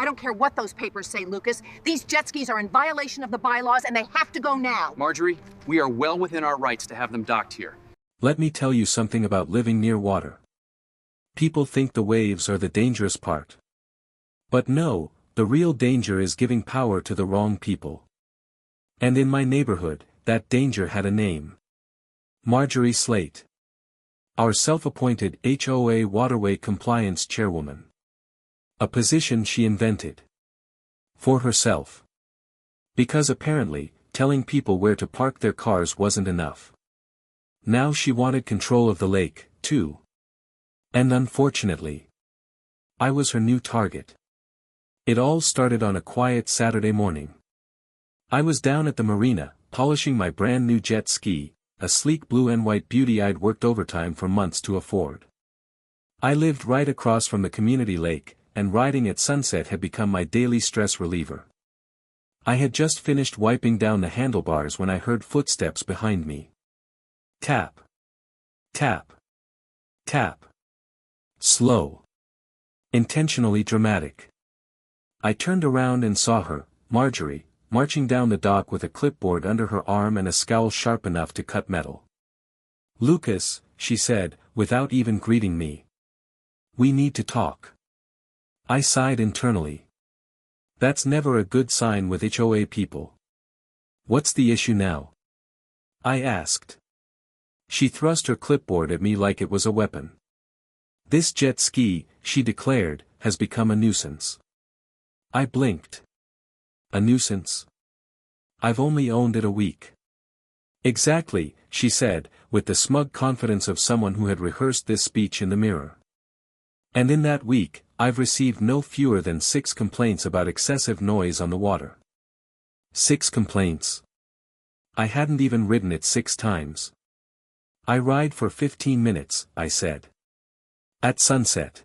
I don't care what those papers say, Lucas. These jet skis are in violation of the bylaws and they have to go now. Marjorie, we are well within our rights to have them docked here. Let me tell you something about living near water. People think the waves are the dangerous part. But no, the real danger is giving power to the wrong people. And in my neighborhood, that danger had a name. Marjorie Slate. Our self-appointed HOA Waterway Compliance Chairwoman. A position she invented. For herself. Because apparently, telling people where to park their cars wasn't enough. Now she wanted control of the lake, too. And unfortunately, I was her new target. It all started on a quiet Saturday morning. I was down at the Marina, polishing my brand new jet ski, a sleek blue and white beauty I'd worked overtime for months to afford. I lived right across from the community lake, and riding at sunset had become my daily stress reliever. I had just finished wiping down the handlebars when I heard footsteps behind me. Tap. Tap. Tap. Slow. Intentionally dramatic. I turned around and saw her, Marjorie, marching down the dock with a clipboard under her arm and a scowl sharp enough to cut metal. "Lucas," she said, without even greeting me. "We need to talk." I sighed internally. That's never a good sign with HOA people. "What's the issue now?" I asked. She thrust her clipboard at me like it was a weapon. "This jet ski," she declared, "has become a nuisance." I blinked. A nuisance? I've only owned it a week. "Exactly," she said, with the smug confidence of someone who had rehearsed this speech in the mirror. "And in that week, I've received no fewer than 6 complaints about excessive noise on the water." 6 complaints. I hadn't even ridden it 6 times. "I ride for 15 minutes, I said. "At sunset.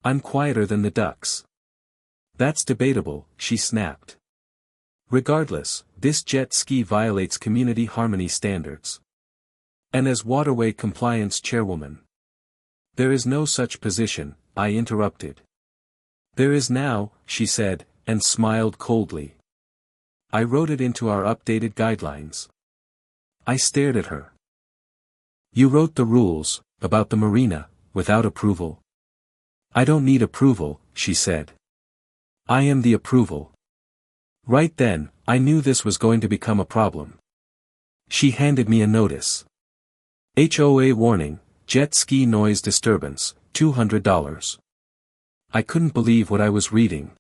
I'm quieter than the ducks." "That's debatable," she snapped. "Regardless, this jet ski violates community harmony standards. And as Waterway Compliance Chairwoman." "There is no such position," I interrupted. "There is now," she said, and smiled coldly. "I wrote it into our updated guidelines." I stared at her. "You wrote the rules, about the marina, without approval?" "I don't need approval," she said. "I am the approval." Right then, I knew this was going to become a problem. She handed me a notice. HOA warning, jet ski noise disturbance, $200. I couldn't believe what I was reading.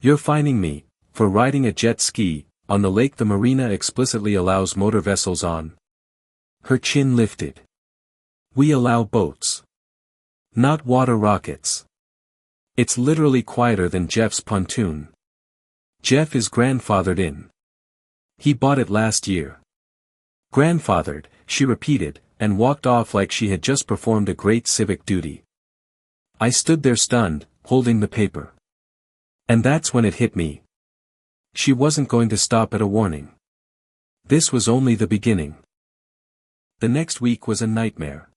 "You're fining me, for riding a jet ski, on the lake the marina explicitly allows motor vessels on." Her chin lifted. "We allow boats. Not water rockets. It's literally quieter than Jeff's pontoon. Jeff is grandfathered in. He bought it last year." "Grandfathered," she repeated, and walked off like she had just performed a great civic duty. I stood there stunned, holding the paper. And that's when it hit me. She wasn't going to stop at a warning. This was only the beginning. The next week was a nightmare.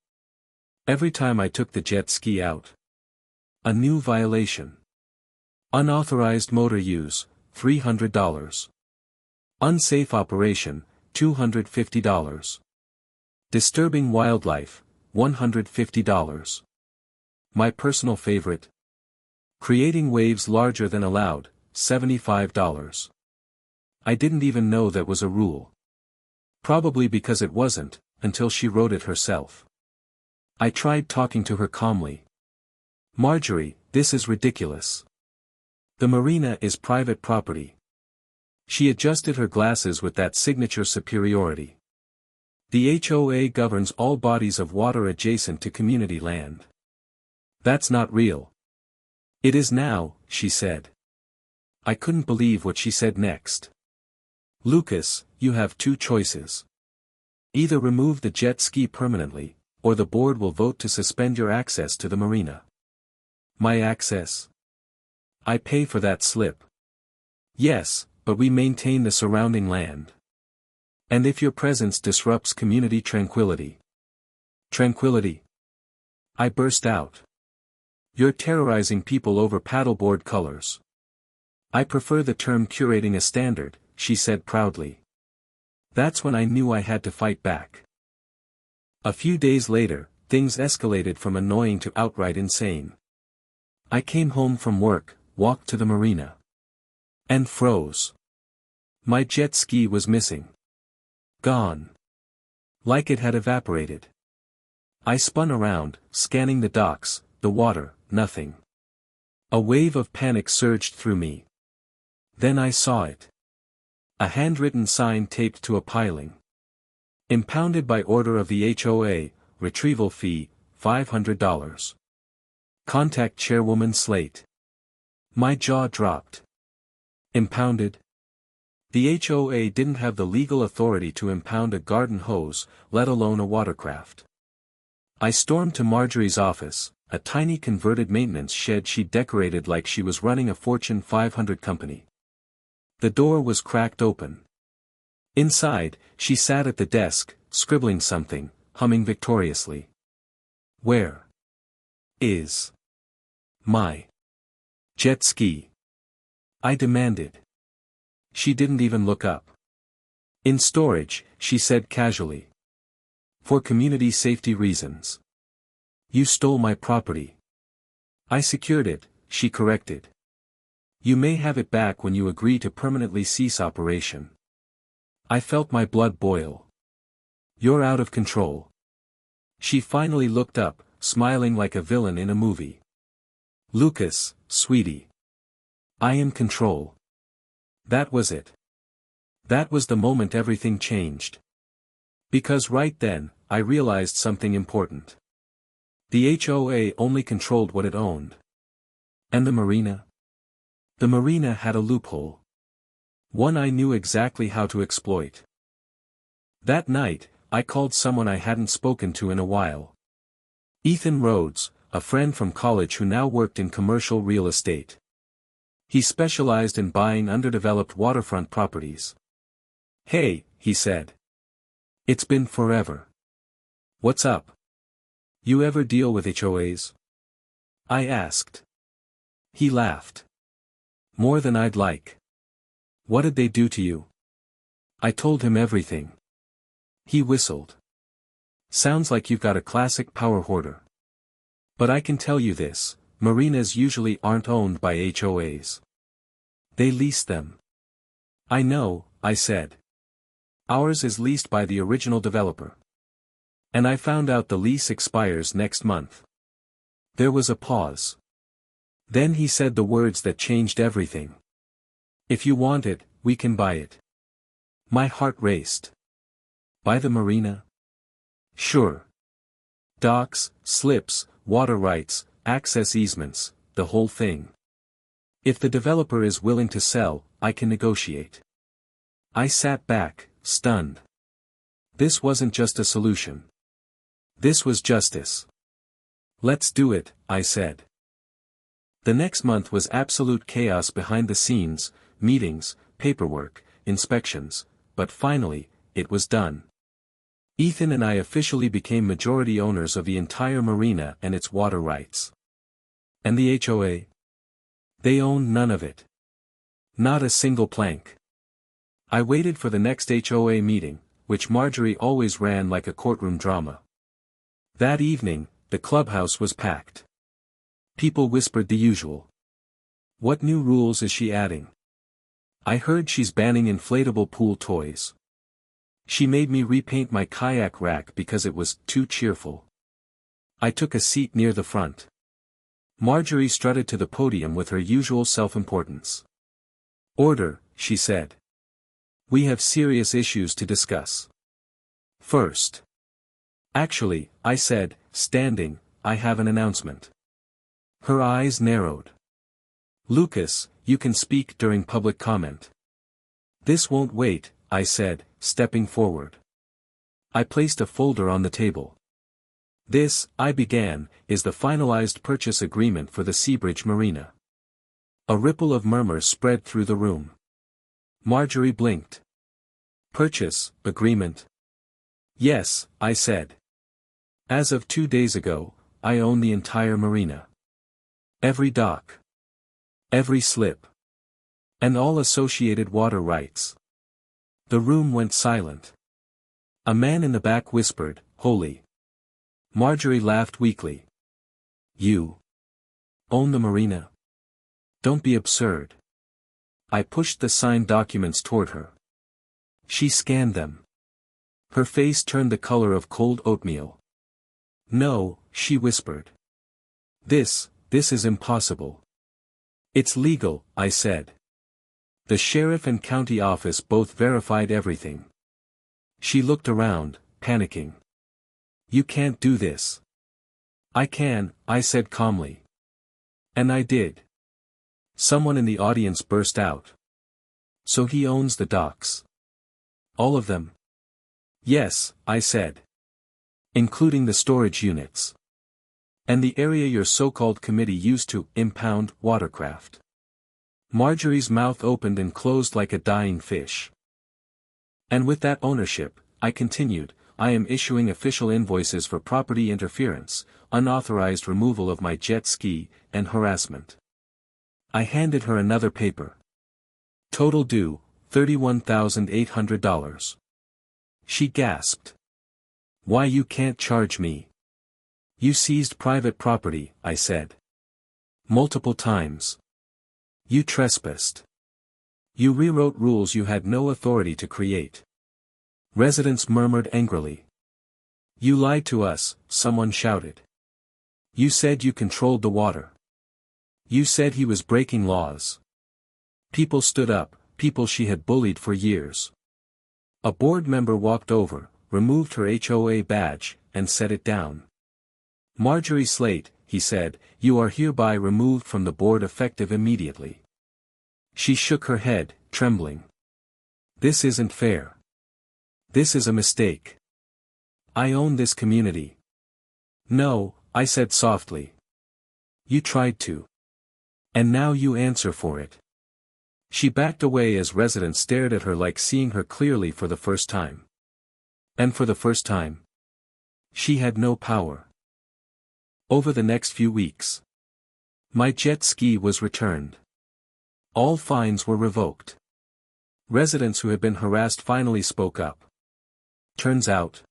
Every time I took the jet ski out. A new violation. Unauthorized motor use, $300. Unsafe operation, $250. Disturbing wildlife, $150. My personal favorite. Creating waves larger than allowed, $75. I didn't even know that was a rule. Probably because it wasn't, until she wrote it herself. I tried talking to her calmly. "Marjorie, this is ridiculous. The marina is private property." She adjusted her glasses with that signature superiority. "The HOA governs all bodies of water adjacent to community land." "That's not real." "It is now," she said. I couldn't believe what she said next. "Lucas, you have 2 choices. Either remove the jet ski permanently, or the board will vote to suspend your access to the marina." "My access? I pay for that slip." "Yes, but we maintain the surrounding land. And if your presence disrupts community tranquility." "Tranquility?" I burst out. You're terrorizing people over paddleboard colors. I prefer the term curating a standard, she said proudly. That's when I knew I had to fight back. A few days later, things escalated from annoying to outright insane. I came home from work, walked to the marina. And froze. My jet ski was missing. Gone. Like it had evaporated. I spun around, scanning the docks, the water, nothing. A wave of panic surged through me. Then I saw it. A handwritten sign taped to a piling. Impounded by order of the HOA, retrieval fee, $500. Contact Chairwoman Slate. My jaw dropped. Impounded? The HOA didn't have the legal authority to impound a garden hose, let alone a watercraft. I stormed to Marjorie's office, a tiny converted maintenance shed she'd decorated like she was running a Fortune 500 company. The door was cracked open. Inside, she sat at the desk, scribbling something, humming victoriously. Where is my jet ski? I demanded. She didn't even look up. In storage, she said casually. For community safety reasons. You stole my property. I secured it, she corrected. You may have it back when you agree to permanently cease operation. I felt my blood boil. You're out of control. She finally looked up, smiling like a villain in a movie. Lucas, sweetie. I am control. That was it. That was the moment everything changed. Because right then, I realized something important. The HOA only controlled what it owned. And the marina? The marina had a loophole. One I knew exactly how to exploit. That night, I called someone I hadn't spoken to in a while. Ethan Rhodes, a friend from college who now worked in commercial real estate. He specialized in buying underdeveloped waterfront properties. Hey, he said. It's been forever. What's up? You ever deal with HOAs? I asked. He laughed. More than I'd like. What did they do to you? I told him everything. He whistled. Sounds like you've got a classic power hoarder. But I can tell you this, marinas usually aren't owned by HOAs. They lease them. I know, I said. Ours is leased by the original developer. And I found out the lease expires next month. There was a pause. Then he said the words that changed everything. If you want it, we can buy it. My heart raced. Buy the marina? Sure. Docks, slips, water rights, access easements, the whole thing. If the developer is willing to sell, I can negotiate. I sat back, stunned. This wasn't just a solution. This was justice. Let's do it, I said. The next month was absolute chaos behind the scenes, meetings, paperwork, inspections, but finally, it was done. Ethan and I officially became majority owners of the entire marina and its water rights. And the HOA? They owned none of it. Not a single plank. I waited for the next HOA meeting, which Marjorie always ran like a courtroom drama. That evening, the clubhouse was packed. People whispered the usual. What new rules is she adding? I heard she's banning inflatable pool toys. She made me repaint my kayak rack because it was too cheerful. I took a seat near the front. Marjorie strutted to the podium with her usual self-importance. Order, she said. We have serious issues to discuss. First. Actually, I said, standing, I have an announcement. Her eyes narrowed. Lucas, you can speak during public comment. This won't wait, I said, stepping forward. I placed a folder on the table. This, I began, is the finalized purchase agreement for the Seabridge Marina. A ripple of murmur spread through the room. Marjorie blinked. Purchase, agreement? Yes, I said. As of 2 days ago, I own the entire marina. Every dock. Every slip. And all associated water rights. The room went silent. A man in the back whispered, "Holy." Marjorie laughed weakly. "You own the Marina? Don't be absurd." I pushed the signed documents toward her. She scanned them. Her face turned the color of cold oatmeal. "No," she whispered. This is impossible." "It's legal," I said. The sheriff and county office both verified everything. She looked around, panicking. "You can't do this." "I can," I said calmly. And I did. Someone in the audience burst out. "So he owns the docks? All of them?" "Yes," I said. "Including the storage units. And the area your so-called committee used to impound watercraft." Marjorie's mouth opened and closed like a dying fish. "And with that ownership," I continued, "I am issuing official invoices for property interference, unauthorized removal of my jet ski, and harassment." I handed her another paper. "Total due, $31,800. She gasped. "Why, you can't charge me." "You seized private property," I said. "Multiple times. You trespassed. You rewrote rules you had no authority to create." Residents murmured angrily. "You lied to us," someone shouted. "You said you controlled the water. You said he was breaking laws." People stood up, people she had bullied for years. A board member walked over, removed her HOA badge, and set it down. "Marjorie Slate," he said, "you are hereby removed from the board effective immediately." She shook her head, trembling. "This isn't fair. This is a mistake. I own this community." "No," I said softly. "You tried to. And now you answer for it." She backed away as residents stared at her like seeing her clearly for the first time. And for the first time, she had no power. Over the next few weeks, my jet ski was returned. All fines were revoked. Residents who had been harassed finally spoke up. Turns out,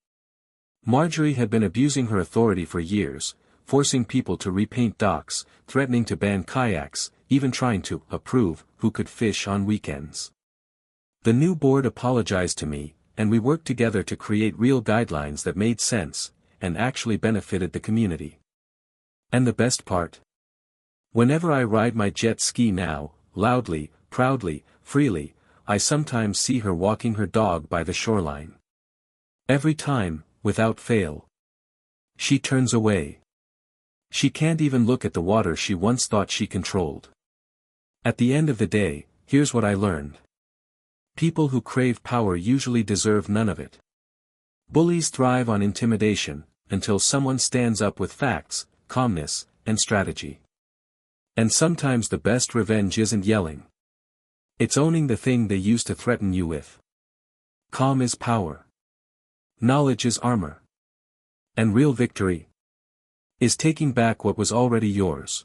Marjorie had been abusing her authority for years, forcing people to repaint docks, threatening to ban kayaks, even trying to approve who could fish on weekends. The new board apologized to me, and we worked together to create real guidelines that made sense, and actually benefited the community. And the best part? Whenever I ride my jet ski now, loudly, proudly, freely, I sometimes see her walking her dog by the shoreline. Every time, without fail, she turns away. She can't even look at the water she once thought she controlled. At the end of the day, here's what I learned. People who crave power usually deserve none of it. Bullies thrive on intimidation, until someone stands up with facts, calmness, and strategy. And sometimes the best revenge isn't yelling. It's owning the thing they used to threaten you with. Calm is power. Knowledge is armor. And real victory is taking back what was already yours.